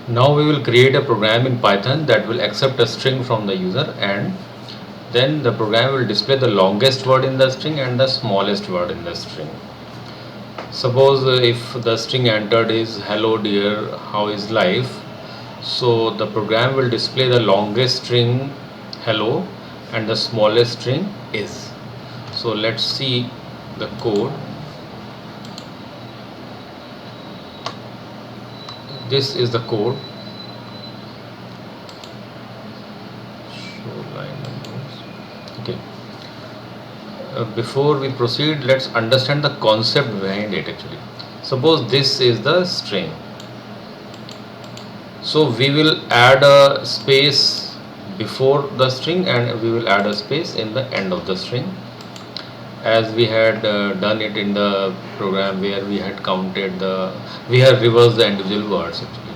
Now we will create a program in Python that will accept a string from the user, and then the program will display the longest word in the string and the smallest word in the string. Suppose if the string entered is hello dear, how is life? So the program will display the longest string hello and the smallest string is. So let's see the code. This is the code. Show line numbers. Okay. Before we proceed, let's understand the concept behind it actually. Suppose this is the string. So we will add a space before the string and we will add a space in the end of the string, as we had done it in the program where we had we have reversed the individual words actually.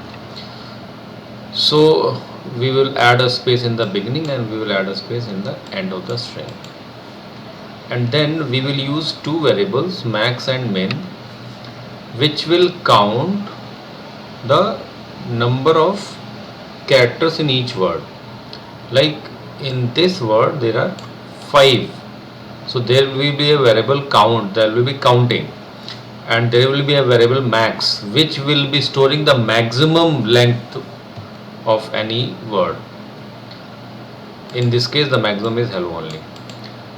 So we will add a space in the beginning and we will add a space in the end of the string, and then we will use two variables max and min, which will count the number of characters in each word. Like in this word there are 5, so there will be a variable count, there will be counting, and there will be a variable max which will be storing the maximum length of any word. In this case the maximum is hello only,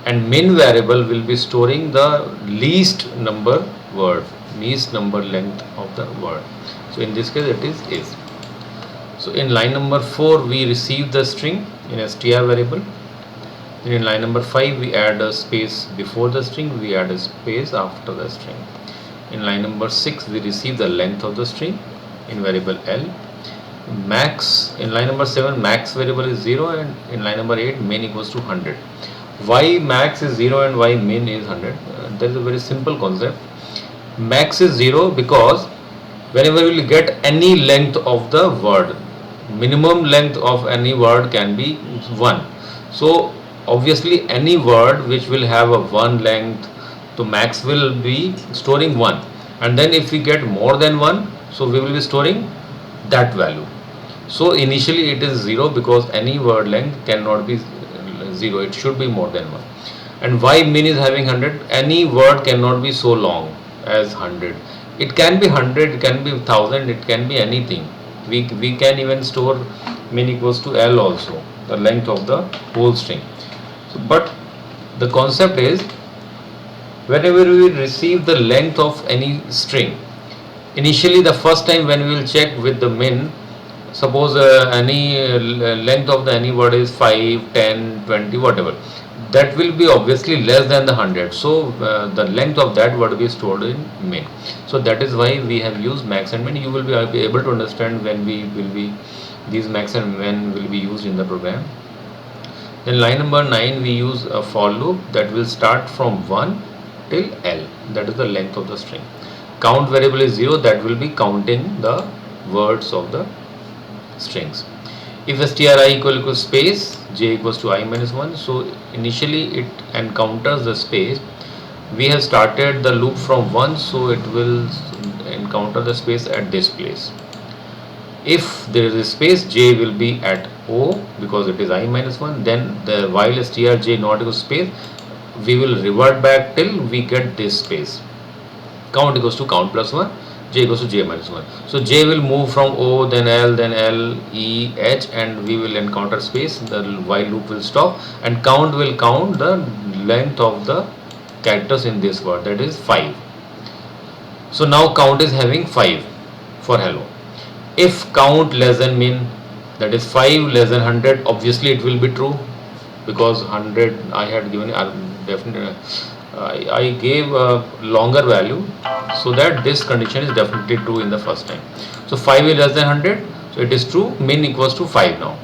and min variable will be storing the least number length of the word. So in this case it is. So in line number 4 we receive the string in str variable. Then in line number 5 we add a space before the string, we add a space after the string. In line number 6 we receive the length of the string in variable L. Max, in line number 7 max variable is 0, and in line number 8 min equals to 100. Why max is 0 and why min is 100? There is a very simple concept. Max is 0 because whenever we will get any length of the word, minimum length of any word can be 1. So obviously any word which will have a 1 length, so max will be storing 1, and then if we get more than 1, so we will be storing that value. So initially it is 0 because any word length cannot be 0, it should be more than 1. And why min is having 100? Any word cannot be so long as 100. It can be 100, it can be 1000, it can be anything. We can even store min equals to L also, the length of the whole string. So, but the concept is, whenever we receive the length of any string, initially the first time when we will check with the min, suppose any length of the any word is 5, 10, 20, whatever, that will be obviously less than the 100. So the length of that word will be stored in min. So that is why we have used max and min. You will be able to understand when we will be, these max and min will be used in the program. Then line number 9 we use a for loop that will start from 1 till L, that is the length of the string. Count variable is 0, that will be counting the words of the strings. If stri equal space j equals to I minus 1, so initially it encounters the space. We have started the loop from 1, so it will encounter the space at this place. If there is a space, j will be at O because it is I minus 1. Then the while strj not equals space, we will revert back till we get this space. Count equals to count plus 1, j equals to j minus 1. So j will move from O, then L, E, H, and we will encounter space. The while loop will stop, and count will count the length of the characters in this word, that is 5. So now count is having 5 for hello. If count less than min, that is 5 less than 100, obviously it will be true because 100 I had given definitely. I gave a longer value so that this condition is definitely true in the first time. So 5 is less than 100, so it is true. Min equals to 5 now.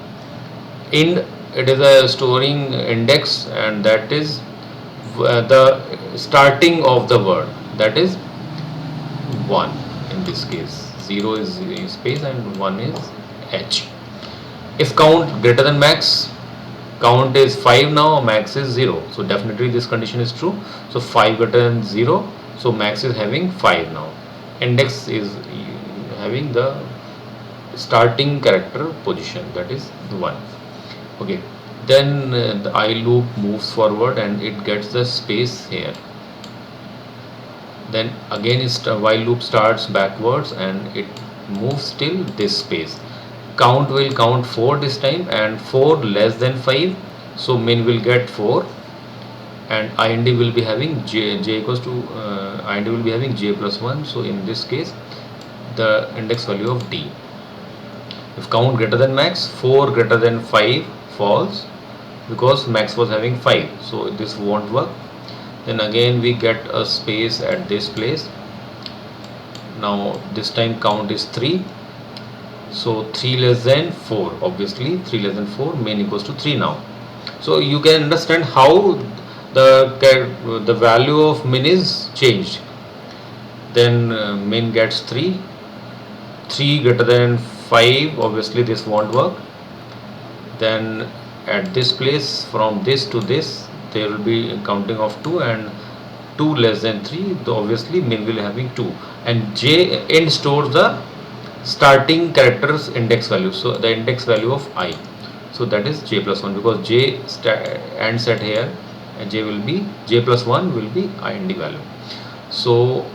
Ind, it is a storing index, and that is the starting of the word, that is 1 in this case. 0 is space and 1 is H. If count greater than max, count is 5 now, max is 0, so definitely this condition is true. So 5 greater than 0, so max is having 5 now. Index is having the starting character position, that is 1. Okay, then the I loop moves forward and it gets the space here. Then again while loop starts backwards and it moves till this space. Count will count 4 this time, and 4 less than 5, so min will get 4, and IND will be having j equals to IND will be having j plus 1. So in this case the index value of D. If count greater than max, 4 greater than 5 false, because max was having 5, so this won't work. Then again we get a space at this place. Now this time count is 3, so 3 less than 4, obviously 3 less than 4, min equals to 3 now. So you can understand how the value of min is changed. Then min gets 3 greater than 5, obviously this won't work. Then at this place, from this to this, there will be counting of 2, and 2 less than 3, obviously min will having 2, and j end stores the starting characters index value, so the index value of I, so that is j plus 1, because j ends at here, and j plus 1 will be IND value. So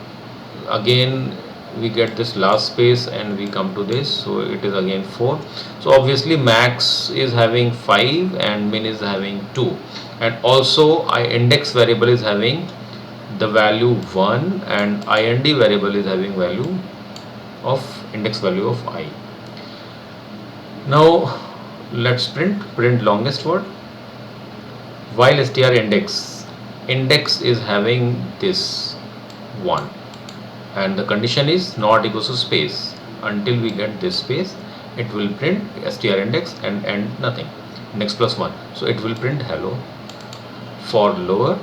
again we get this last space and we come to this, so it is again 4. So obviously max is having 5 and min is having 2, and also index variable is having the value 1, and IND variable is having value of index value of I. Now let's print longest word. While str index is having this 1, and the condition is not equals to space. Until we get this space, it will print str index and end nothing, index plus 1. So it will print hello. For lower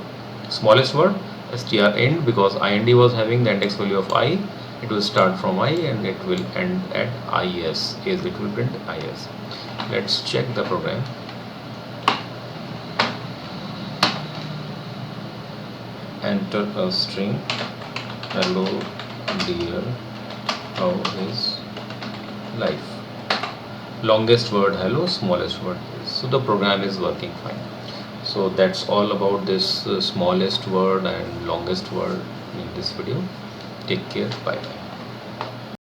smallest word, str end, because IND was having the index value of I, it will start from I and it will end at IS, as it will print IS. Let's check the program. Enter a string, hello dear, how is life. Longest word hello, smallest word is. So the program is working fine. So that's all about this smallest word and longest word in this video. Take care, bye bye.